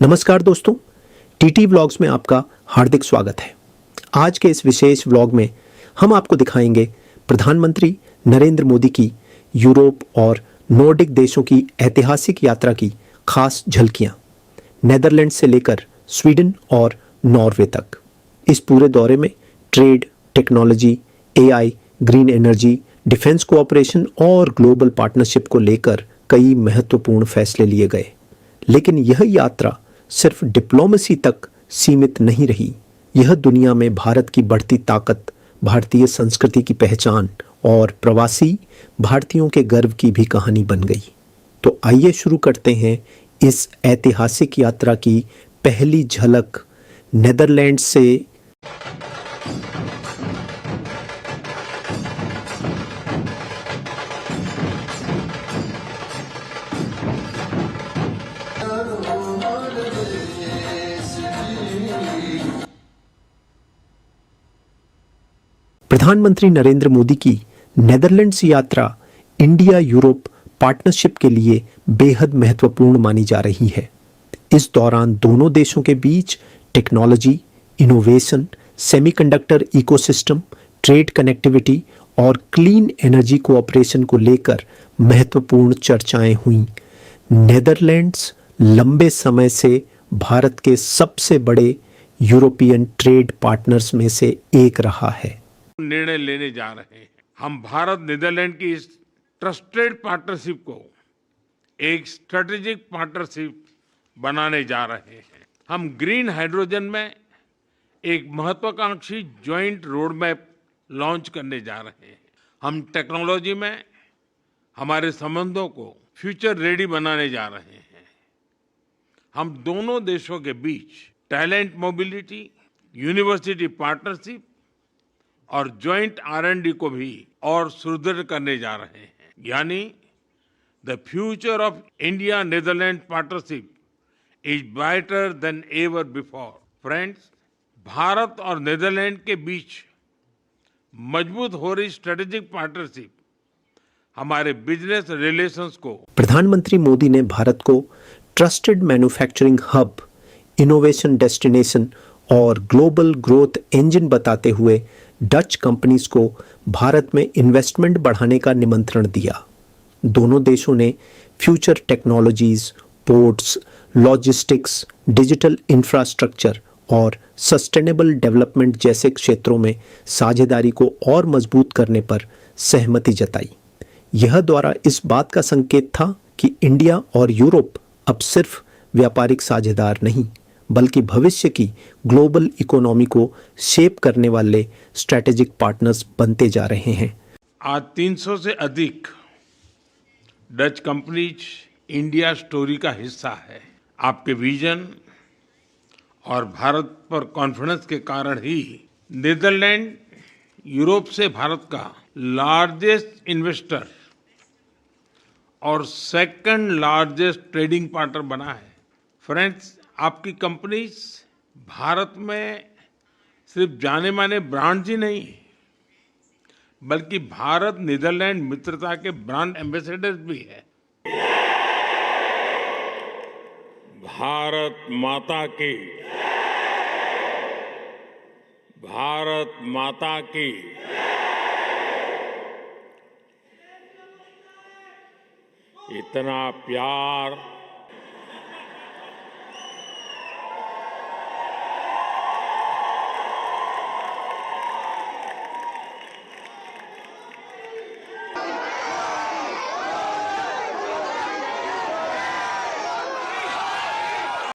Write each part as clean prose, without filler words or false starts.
नमस्कार दोस्तों, TT vlogs में आपका हार्दिक स्वागत है। आज के इस विशेष व्लॉग में हम आपको दिखाएंगे प्रधानमंत्री नरेंद्र मोदी की यूरोप और नॉर्डिक देशों की ऐतिहासिक यात्रा की खास झलकियां, नेदरलैंड्स से लेकर स्वीडन और नॉर्वे तक। इस पूरे दौरे में trade, technology, AI, green energy, defence cooperation और ग्लोबल पार्टनरशिप को लेकर कई महत्वपूर्ण फैसले लिए गए। लेकिन यह यात्रा सिर्फ डिप्लोमेसी तक सीमित नहीं रही। यह दुनिया में भारत की बढ़ती ताकत, भारतीय संस्कृति की पहचान और प्रवासी भारतीयों के गर्व की भी कहानी बन गई। तो आइए शुरू करते हैं इस ऐतिहासिक यात्रा की पहली झलक नेदरलैंड्स से। प्रधानमंत्री नरेंद्र मोदी की नेदरलैंड्स यात्रा इंडिया यूरोप पार्टनरशिप के लिए बेहद महत्वपूर्ण मानी जा रही है। इस दौरान दोनों देशों के बीच technology, innovation, semiconductor ecosystem, trade connectivity और क्लीन एनर्जी कोऑपरेशन को लेकर महत्वपूर्ण चर्चाएं हुईं। नेदरलैंड्स लंबे समय से भारत के सबसे बड़े यूरोपियन ट्रेड पार्टनर्स में से एक रहा है। निर्णय लेने जा रहे हैं। हम भारत नीदरलैंड की इस ट्रस्टेड पार्टनरशिप को एक स्ट्रेटेजिक पार्टनरशिप बनाने जा रहे हैं। हम ग्रीन हाइड्रोजन में एक महत्वाकांक्षी जॉइंट रोड मैप लॉन्च करने जा रहे हैं। हम टेक्नोलॉजी में हमारे संबंधों को फ्यूचर रेडी बनाने जा रहे हैं। हम दोनों देशों के बीच टैलेंट मोबिलिटी, यूनिवर्सिटी पार्टनरशिप और ज्वाइंट R&D को भी और सुदृढ़ करने जा रहे हैं। यानी the future of India Netherland partnership is brighter then ever before. Friends, Bharat और नेदरलैंड के बीच मजबूत हो रही स्ट्रेटेजिक पार्टनरशिप हमारे बिजनेस रिलेशंस को। प्रधानमंत्री मोदी ने भारत को trusted manufacturing hub, innovation destination और ग्लोबल ग्रोथ इंजन बताते हुए डच कंपनीज को भारत में इन्वेस्टमेंट बढ़ाने का निमंत्रण दिया। दोनों देशों ने future technologies, ports, logistics, digital infrastructure और सस्टेनेबल डेवलपमेंट जैसे क्षेत्रों में साझेदारी को और मजबूत करने पर सहमति जताई। यह दौरा इस बात का संकेत था कि इंडिया और यूरोप अब सिर्फ व्यापारिक साझेदार नहीं, बल्कि भविष्य की ग्लोबल इकोनॉमी को शेप करने वाले स्ट्रैटेजिक पार्टनर्स बनते जा रहे हैं। आज 300 से अधिक डच कंपनीज इंडिया स्टोरी का हिस्सा है। आपके विजन और भारत पर कॉन्फिडेंस के कारण ही नीदरलैंड यूरोप से भारत का लार्जेस्ट इन्वेस्टर और सेकंड लार्जेस्ट ट्रेडिंग पार्टनर बना है। फ्रेंड्स, आपकी कंपनीज भारत में सिर्फ जाने माने ब्रांड्स ही नहीं, बल्कि भारत नीदरलैंड मित्रता के ब्रांड एम्बेसडर्स भी है। भारत माता की, भारत माता की। इतना प्यार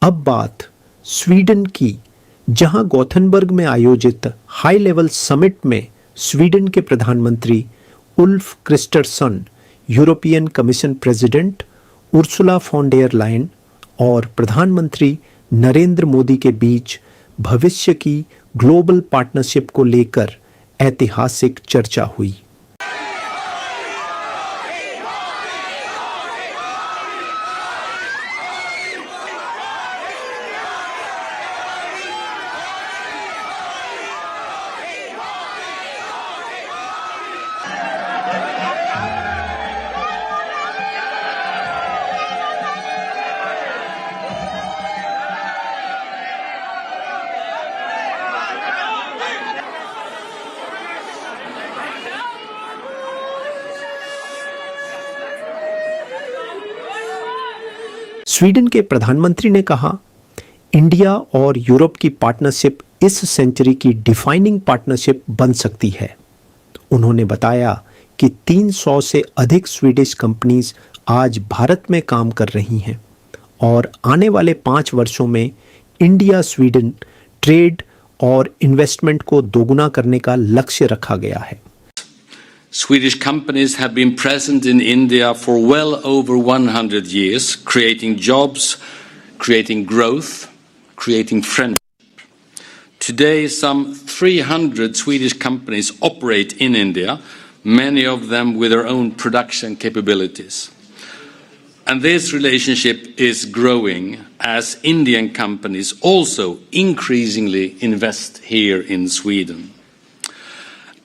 अब बात स्वीडन की, जहां गोथेनबर्ग में आयोजित हाई लेवल समिट में स्वीडन के प्रधानमंत्री Ulf Kristersson, European Commission President Ursula von der Leyen और प्रधानमंत्री नरेंद्र मोदी के बीच भविष्य की ग्लोबल पार्टनरशिप को लेकर ऐतिहासिक चर्चा हुई। स्वीडन के प्रधानमंत्री ने कहा, इंडिया और यूरोप की पार्टनरशिप इस सेंचुरी की डिफाइनिंग पार्टनरशिप बन सकती है। उन्होंने बताया कि 300 से अधिक स्वीडिश कंपनीज आज भारत में काम कर रही हैं और आने वाले 5 वर्षों में इंडिया स्वीडन ट्रेड और इन्वेस्टमेंट को दोगुना करने का लक्ष्य रखा गया है। Swedish companies have been present in India for well over 100 years, creating jobs, creating growth, creating friendship. Today, some 300 Swedish companies operate in India, many of them with their own production capabilities. And this relationship is growing as Indian companies also increasingly invest here in Sweden.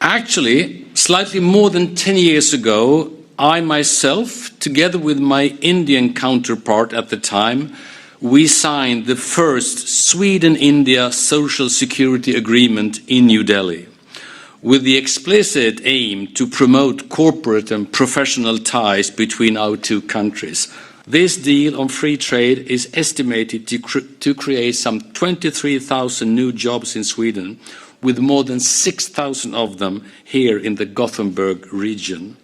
Actually, slightly more than 10 years ago, I myself, together with my Indian counterpart at the time, we signed the first Sweden-India Social Security Agreement in New Delhi, with the explicit aim to promote corporate and professional ties between our two countries. This deal on free trade is estimated to create some 23,000 new jobs in Sweden, with more than 6,000 of them here in the Gothenburg region.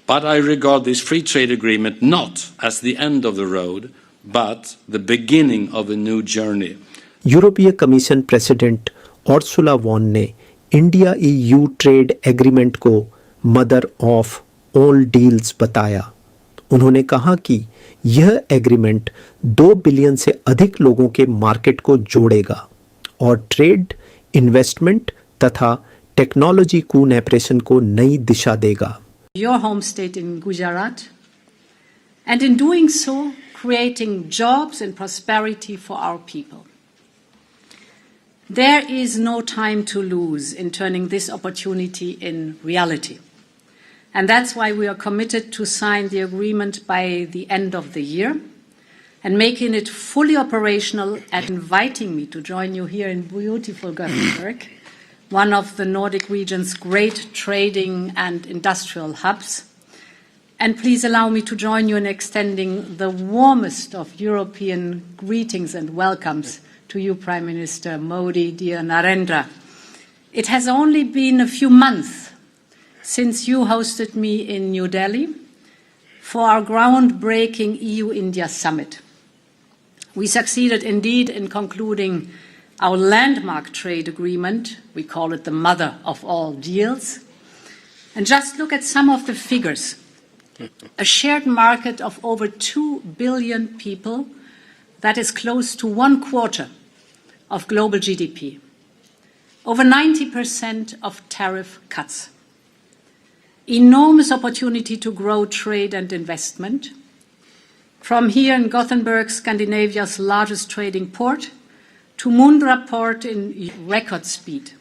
But I regard this free trade agreement not as the end of the road, but the beginning of a new journey. यूरोपीय commission President Ursula von ने India EU trade agreement को mother of all deals बताया। उन्होंने कहा कि यह agreement 2 billion से अधिक लोगों के मार्केट को जोड़ेगा और ट्रेड, इन्वेस्टमेंट तथा टेक्नोलॉजी कोऑपरेशन को नई दिशा देगा। Your home state in Gujarat, and in doing so, creating jobs and prosperity for our people. There is no time to lose in turning this opportunity in reality. And that's why we are committed to sign the agreement by the end of the year and making it fully operational and inviting me to join you here in beautiful Gothenburg, one of the Nordic region's great trading and industrial hubs. And please allow me to join you in extending the warmest of European greetings and welcomes to you, Prime Minister Modi, dear Narendra. It has only been a few months since you hosted me in New Delhi for our groundbreaking EU-India summit. We succeeded indeed in concluding our landmark trade agreement. We call it the mother of all deals. And just look at some of the figures. A shared market of over 2 billion people, that is close to 1/4 of global GDP. Over 90% of tariff cuts. Enormous opportunity to grow trade and investment. From here in Gothenburg, Scandinavia's largest trading port, to Mundra port in record speed.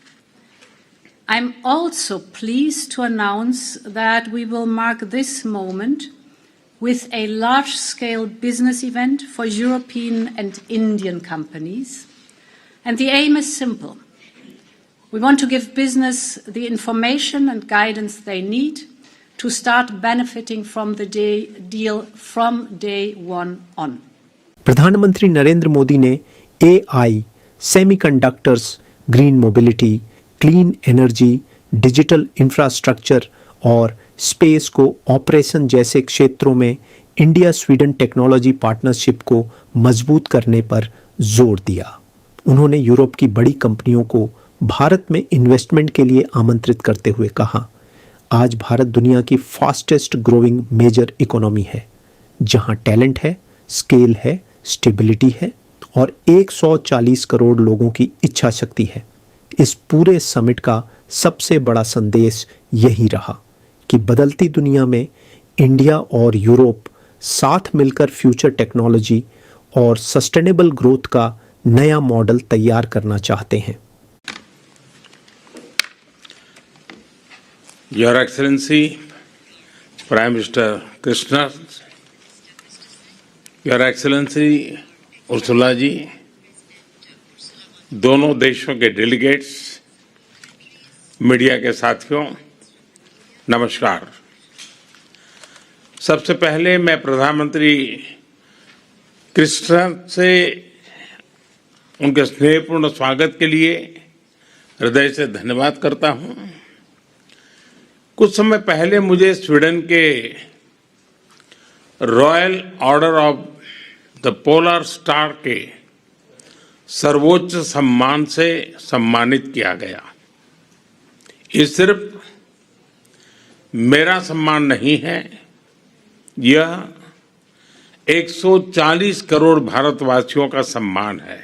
I'm also pleased to announce that we will mark this moment with a large-scale business event for European and Indian companies. And the aim is simple. We want to give business the information and guidance they need to start benefiting from the deal from day one on. प्रधानमंत्री नरेंद्र मोदी ने AI, semiconductors, green mobility, clean energy, digital infrastructure और space को operation जैसे क्षेत्रों में India Sweden technology partnership को मजबूत करने पर जोर दिया। उन्होंने यूरोप की बड़ी कंपनियों को भारत में इन्वेस्टमेंट के लिए आमंत्रित करते हुए कहा, आज भारत दुनिया की फास्टेस्ट ग्रोइंग मेजर इकोनॉमी है, जहां टैलेंट है, स्केल है, स्टेबिलिटी है और 140 करोड़ लोगों की इच्छा शक्ति है। इस पूरे समिट का सबसे बड़ा संदेश यही रहा कि बदलती दुनिया में इंडिया और यूरोप साथ मिलकर फ्यूचर टेक्नोलॉजी और सस्टेनेबल ग्रोथ का नया मॉडल तैयार करना चाहते हैं। Your Excellency, Prime Minister Krishna, Your Excellency Ursula ji, दोनों देशों के डेलीगेट्स, मीडिया के साथियों, नमस्कार। सबसे पहले मैं प्रधानमंत्री क्रिस्टन से उनके स्नेहपूर्ण स्वागत के लिए हृदय से धन्यवाद करता हूं। कुछ समय पहले मुझे स्वीडन के royal order of the polar star के सर्वोच्च सम्मान से सम्मानित किया गया। ये सिर्फ मेरा सम्मान नहीं है, यह 140 करोड़ भारतवासियों का सम्मान है।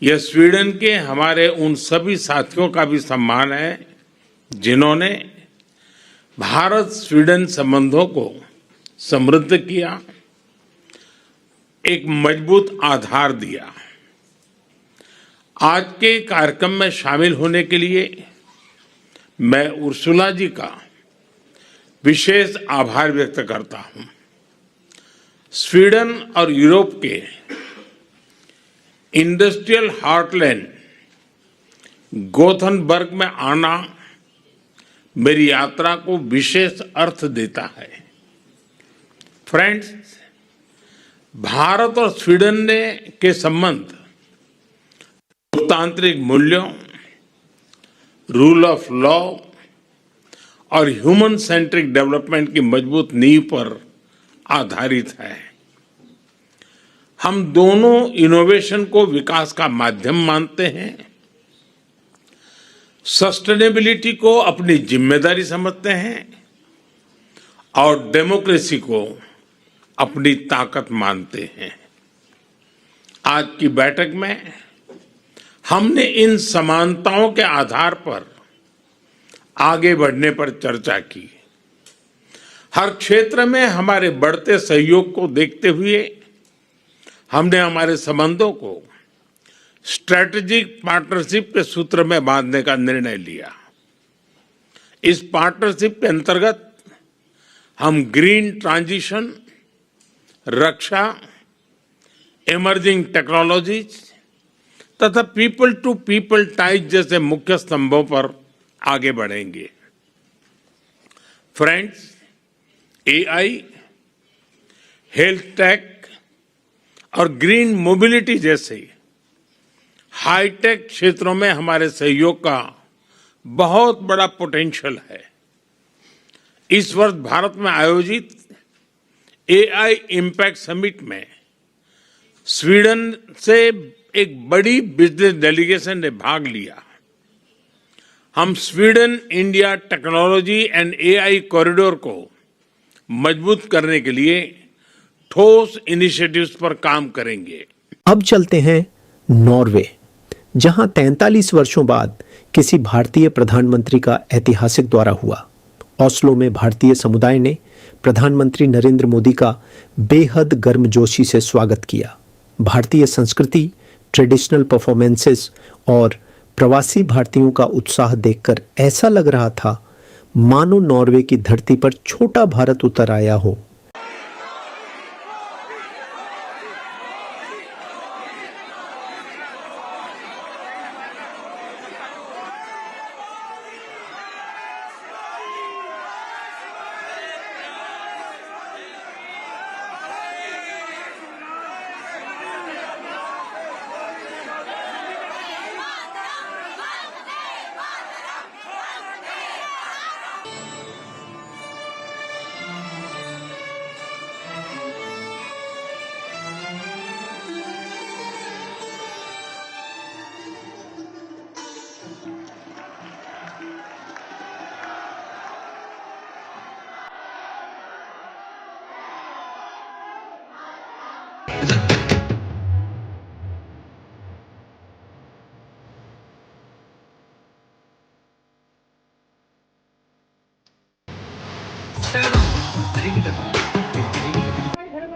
यह स्वीडन के हमारे उन सभी साथियों का भी सम्मान है जिन्होंने भारत स्वीडन संबंधों को समृद्ध किया, एक मजबूत आधार दिया। आज के कार्यक्रम में शामिल होने के लिए मैं उर्सुला जी का विशेष आभार व्यक्त करता हूं। स्वीडन और यूरोप के इंडस्ट्रियल हार्टलैंड गोथनबर्ग में आना मेरी यात्रा को विशेष अर्थ देता है। फ्रेंड्स, भारत और स्वीडन के संबंध लोकतांत्रिक मूल्यों, रूल ऑफ लॉ और ह्यूमन सेंट्रिक डेवलपमेंट की मजबूत नींव पर आधारित है। हम दोनों इनोवेशन को विकास का माध्यम मानते हैं, सस्टेनेबिलिटी को अपनी जिम्मेदारी समझते हैं और डेमोक्रेसी को अपनी ताकत मानते हैं। आज की बैठक में हमने इन समानताओं के आधार पर आगे बढ़ने पर चर्चा की। हर क्षेत्र में हमारे बढ़ते सहयोग को देखते हुए हमने हमारे संबंधों को स्ट्रेटेजिक पार्टनरशिप के सूत्र में बांधने का निर्णय लिया। इस पार्टनरशिप के अंतर्गत हम ग्रीन ट्रांजिशन, रक्षा, इमर्जिंग टेक्नोलॉजीज तथा पीपल टू पीपल टाइज जैसे मुख्य स्तंभों पर आगे बढ़ेंगे। फ्रेंड्स, एआई, हेल्थ टेक और ग्रीन मोबिलिटी जैसे हाईटेक क्षेत्रों में हमारे सहयोग का बहुत बड़ा पोटेंशियल है। इस वर्ष भारत में आयोजित एआई इम्पैक्ट समिट में स्वीडन से एक बड़ी बिजनेस डेलीगेशन ने भाग लिया। हम Sweden India technology and AI corridor को मजबूत करने के लिए ठोस इनिशिएटिव्स पर काम करेंगे। अब चलते हैं नॉर्वे, जहां 43 वर्षों बाद किसी भारतीय प्रधानमंत्री का ऐतिहासिक दौरा हुआ। ओस्लो में भारतीय समुदाय ने प्रधानमंत्री नरेंद्र मोदी का बेहद गर्मजोशी से स्वागत किया। भारतीय संस्कृति, ट्रेडिशनल परफॉर्मेंसेस और प्रवासी भारतीयों का उत्साह देखकर ऐसा लग रहा था मानो नॉर्वे की धरती पर छोटा भारत उतर आया हो।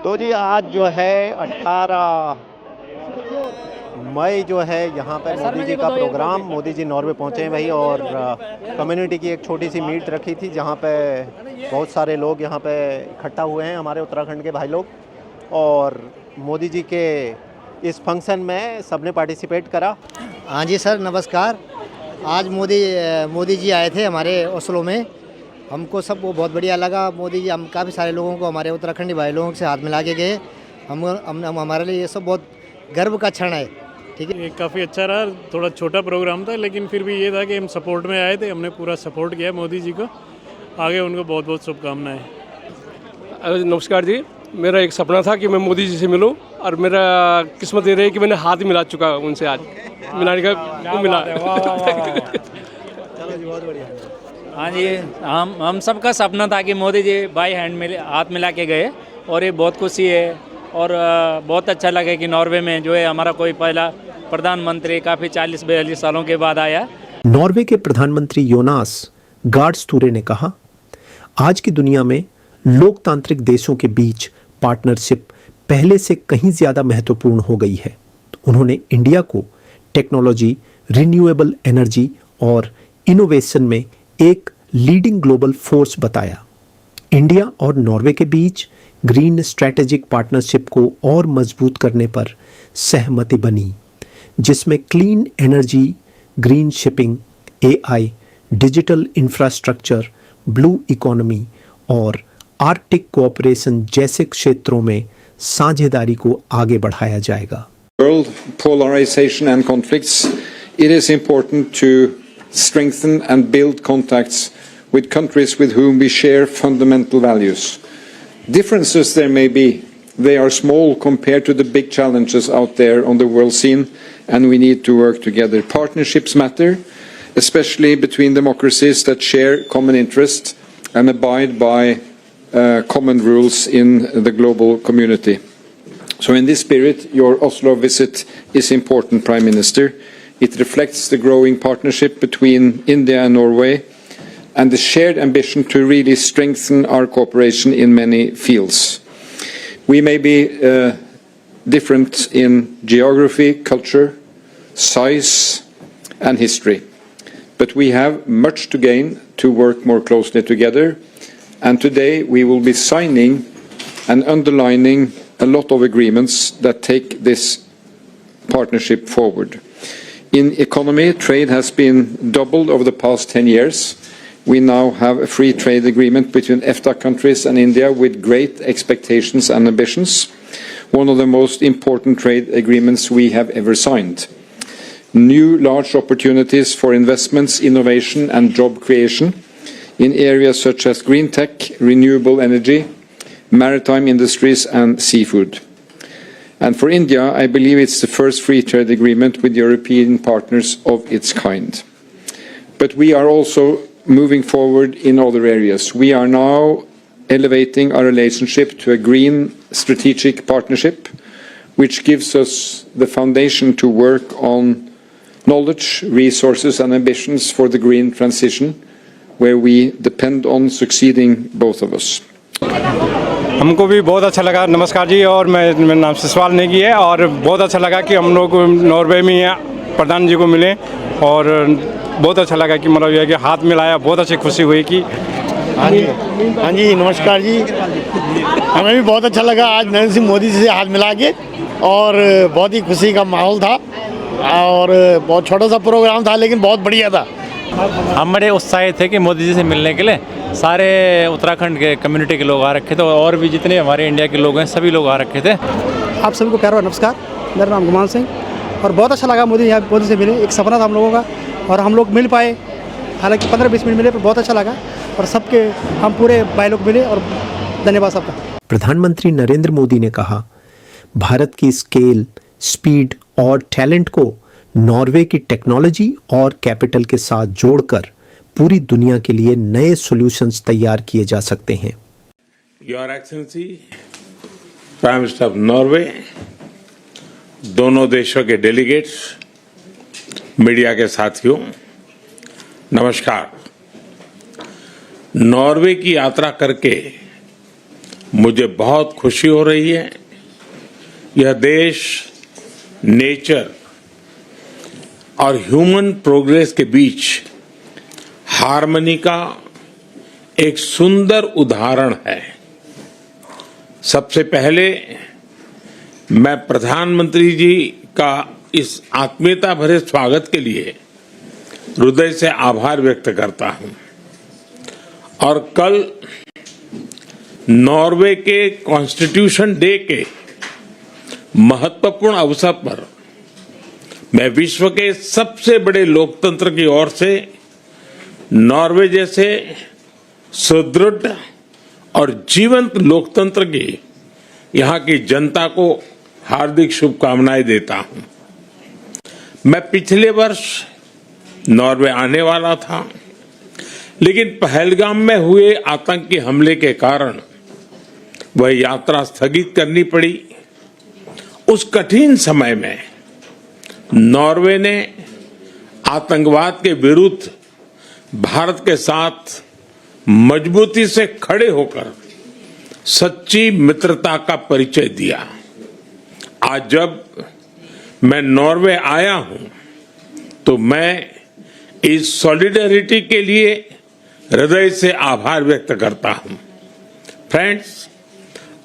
तो जी आज जो है 18 मई जो है यहाँ पर मोदी जी का प्रोग्राम, मोदी जी नॉर्वे पहुँचे हैं भाई, और कम्युनिटी की एक छोटी सी मीट रखी थी जहाँ पे बहुत सारे लोग यहाँ पे इकट्ठा हुए हैं, हमारे उत्तराखंड के भाई लोग, और मोदी जी के इस फंक्शन में सबने पार्टिसिपेट करा। हाँ जी सर, नमस्कार। आज मोदी जी आए थे हमारे ओस्लो में, हमको सब वो बहुत बढ़िया लगा। मोदी जी हम काफ़ी सारे लोगों को, हमारे उत्तराखंडी भाई लोगों से हाथ मिला के गए हमारे लिए ये सब बहुत गर्व का क्षण है। ठीक है, ये काफ़ी अच्छा रहा। थोड़ा छोटा प्रोग्राम था लेकिन फिर भी ये था कि हम सपोर्ट में आए थे, हमने पूरा सपोर्ट किया मोदी जी को। आगे उनको बहुत बहुत शुभकामनाएं। नमस्कार जी, मेरा एक सपना था कि मैं मोदी जी से मिलूं और मेरा किस्मत ये रही कि मैंने हाथ मिला चुका उनसे, आज मिलाने का वो मिला। चलो जी, बहुत बढ़िया। हाँ जी, हम सबका सपना था कि मोदी जी बाई हैंड मिले, हाथ मिला के गए और ये बहुत खुशी है। और बहुत अच्छा लगा कि नॉर्वे में जो है हमारा कोई पहला प्रधानमंत्री काफ़ी 40-42 सालों के बाद आया। नॉर्वे के प्रधानमंत्री योनास गार्ड स्टूरे ने कहा, आज की दुनिया में लोकतांत्रिक देशों के बीच पार्टनरशिप पहले से कहीं ज्यादा महत्वपूर्ण हो गई है। उन्होंने इंडिया को टेक्नोलॉजी, रिन्यूएबल एनर्जी और इनोवेशन में एक लीडिंग ग्लोबल फोर्स बताया। इंडिया और नॉर्वे के बीच ग्रीन स्ट्रैटेजिक पार्टनरशिप को और मजबूत करने पर सहमति बनी, जिसमें clean energy, green shipping, AI, digital infrastructure, blue economy और आर्कटिक कोऑपरेशन जैसे क्षेत्रों में साझेदारी को आगे बढ़ाया जाएगा। World polarization and conflicts, it is important to strengthen and build contacts with countries with whom we share fundamental values. Differences there may be, they are small compared to the big challenges out there on the world scene, and we need to work together. Partnerships matter, especially between democracies that share common interests and abide by common rules in the global community. So in this spirit, your Oslo visit is important, Prime Minister. It reflects the growing partnership between India and Norway and the shared ambition to really strengthen our cooperation in many fields. We may be different in geography, culture, size and history, but we have much to gain to work more closely together. And today we will be signing and underlining a lot of agreements that take this partnership forward. In economy, trade has been doubled over the past 10 years. We now have a free trade agreement between EFTA countries and India with great expectations and ambitions. One of the most important trade agreements we have ever signed. New large opportunities for investments, innovation and job creation in areas such as green tech, renewable energy, maritime industries and seafood. And for India, I believe it's the first free trade agreement with European partners of its kind. But we are also moving forward in other areas. We are now elevating our relationship to a green strategic partnership, which gives us the foundation to work on knowledge, resources and ambitions for the green transition, where we depend on succeeding both of us. हमको भी बहुत अच्छा लगा। नमस्कार जी, और मेरा नाम ससवाल नेगी है और बहुत अच्छा लगा कि हम लोग नॉर्वे में प्रधान जी को मिले और बहुत अच्छा लगा कि मतलब ये कि हाथ मिलाया, बहुत अच्छी खुशी हुई कि हाँ जी, नमस्कार जी। हमें भी बहुत अच्छा लगा आज नरेंद्र सिंह मोदी जी से हाथ मिला के, और बहुत ही खुशी का माहौल था और बहुत छोटा सा प्रोग्राम था लेकिन बहुत बढ़िया था। हम बड़े उत्साहित थे कि मोदी जी से मिलने के लिए सारे उत्तराखंड के कम्युनिटी के लोग आ रखे थे और भी जितने हमारे इंडिया के लोग हैं सभी लोग आ रखे थे। आप सभी को प्यार और नमस्कार। मेरा नाम गुमान सिंह, और बहुत अच्छा लगा मोदी से मिले। एक सपना था हम लोगों का और हम लोग मिल पाए, हालांकि 15-20 मिनट मिले पर बहुत अच्छा लगा और सबके हम पूरे भाई लोग मिले और धन्यवाद सबका। प्रधानमंत्री नरेंद्र मोदी ने कहा, भारत की स्केल, स्पीड और टैलेंट को नॉर्वे की टेक्नोलॉजी और कैपिटल के साथ जोड़कर पूरी दुनिया के लिए नए सॉल्यूशंस तैयार किए जा सकते हैं। Your excellency, prime minister of Norway, दोनों देशों के डेलीगेट्स, मीडिया के साथियों, नमस्कार। नॉर्वे की यात्रा करके मुझे बहुत खुशी हो रही है। यह देश नेचर और ह्यूमन प्रोग्रेस के बीच हार्मनी का एक सुंदर उदाहरण है। सबसे पहले मैं प्रधानमंत्री जी का इस आत्मीयता भरे स्वागत के लिए हृदय से आभार व्यक्त करता हूं और कल नॉर्वे के कॉन्स्टिट्यूशन डे के महत्वपूर्ण अवसर पर मैं विश्व के सबसे बड़े लोकतंत्र की ओर से नॉर्वे जैसे सुदृढ़ और जीवंत लोकतंत्र की यहाँ की जनता को हार्दिक शुभकामनाएं देता हूं। मैं पिछले वर्ष नॉर्वे आने वाला था, लेकिन पहलगाम में हुए आतंकी हमले के कारण वह यात्रा स्थगित करनी पड़ी। उस कठिन समय में नॉर्वे ने आतंकवाद के विरुद्ध भारत के साथ मजबूती से खड़े होकर सच्ची मित्रता का परिचय दिया। आज जब मैं नॉर्वे आया हूं तो मैं इस सॉलिडेरिटी के लिए हृदय से आभार व्यक्त करता हूं। फ्रेंड्स,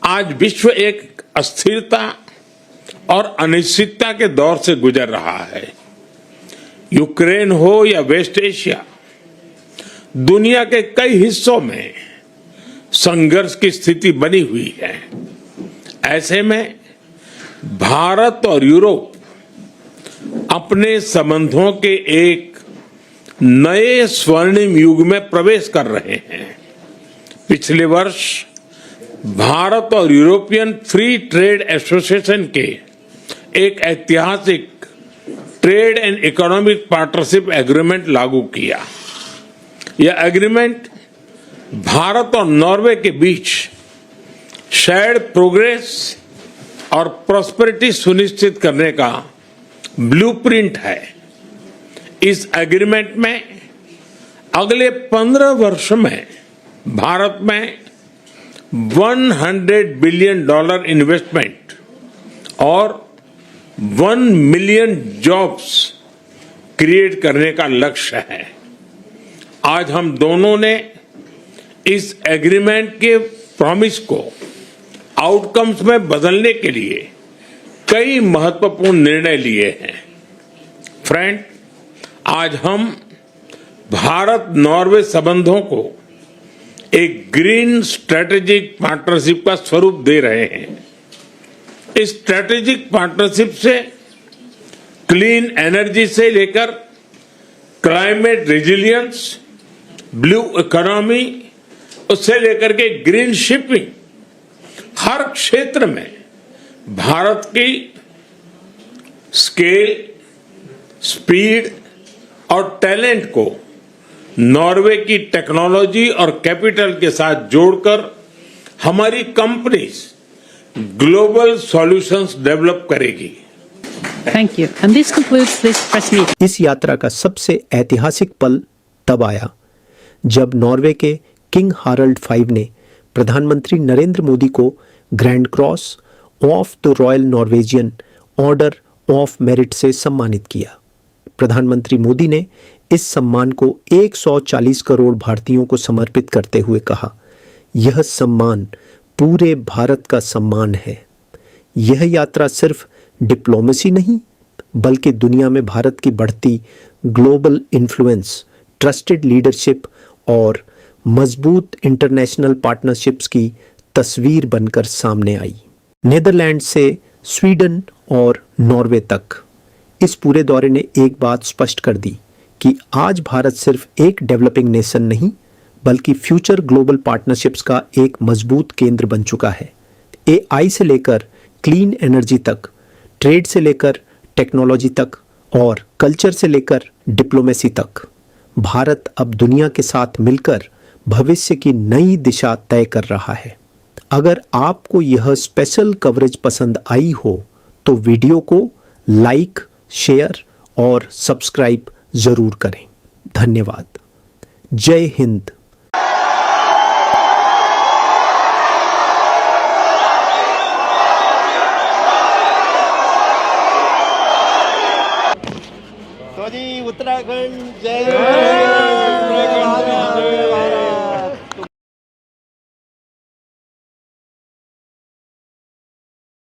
आज विश्व एक अस्थिरता और अनिश्चितता के दौर से गुजर रहा है। यूक्रेन हो या वेस्ट एशिया, दुनिया के कई हिस्सों में संघर्ष की स्थिति बनी हुई है। ऐसे में भारत और यूरोप अपने संबंधों के एक नए स्वर्णिम युग में प्रवेश कर रहे हैं। पिछले वर्ष भारत और यूरोपियन फ्री ट्रेड एसोसिएशन के एक ऐतिहासिक trade and economic partnership agreement लागू किया। यह एग्रीमेंट भारत और नॉर्वे के बीच शेयर्ड प्रोग्रेस और प्रॉस्पेरिटी सुनिश्चित करने का ब्लूप्रिंट है। इस एग्रीमेंट में अगले 15 वर्ष में भारत में $100 बिलियन इन्वेस्टमेंट और 1 मिलियन जॉब्स क्रिएट करने का लक्ष्य है। आज हम दोनों ने इस एग्रीमेंट के प्रॉमिस को आउटकम्स में बदलने के लिए कई महत्वपूर्ण निर्णय लिए हैं। फ्रेंड, आज हम भारत नॉर्वे संबंधों को एक ग्रीन स्ट्रेटेजिक पार्टनरशिप का स्वरूप दे रहे हैं। इस स्ट्रेटेजिक पार्टनरशिप से क्लीन एनर्जी से लेकर क्लाइमेट रेजिलियंस, ब्लू इकोनॉमी, उससे लेकर के ग्रीन शिपिंग, हर क्षेत्र में भारत की स्केल, स्पीड और टैलेंट को नॉर्वे की टेक्नोलॉजी और कैपिटल के साथ जोड़कर हमारी कंपनीज ग्लोबल सॉल्यूशंस डेवलप करेगी। Thank you. And this concludes this press meeting. इस यात्रा का सबसे ऐतिहासिक पल तब आया जब नॉर्वे के किंग हारल्ड V ने प्रधानमंत्री नरेंद्र मोदी को grand cross of the royal Norwegian order of merit से सम्मानित किया। प्रधानमंत्री मोदी ने इस सम्मान को 140 करोड़ भारतीयों को समर्पित करते हुए कहा, यह सम्मान पूरे भारत का सम्मान है। यह यात्रा सिर्फ डिप्लोमेसी नहीं, बल्कि दुनिया में भारत की बढ़ती ग्लोबल इन्फ्लुएंस, ट्रस्टेड लीडरशिप और मजबूत इंटरनेशनल पार्टनरशिप्स की तस्वीर बनकर सामने आई। नीदरलैंड से स्वीडन और नॉर्वे तक इस पूरे दौरे ने एक बात स्पष्ट कर दी कि आज भारत सिर्फ एक डेवलपिंग नेशन नहीं, बल्कि फ्यूचर ग्लोबल पार्टनरशिप्स का एक मजबूत केंद्र बन चुका है। AI से लेकर क्लीन एनर्जी तक, ट्रेड से लेकर टेक्नोलॉजी तक और कल्चर से लेकर डिप्लोमेसी तक, भारत अब दुनिया के साथ मिलकर भविष्य की नई दिशा तय कर रहा है। अगर आपको यह स्पेशल कवरेज पसंद आई हो तो वीडियो को लाइक, शेयर और सब्सक्राइब जरूर करें। धन्यवाद। जय हिंद। तो जी उत्तराखंड जय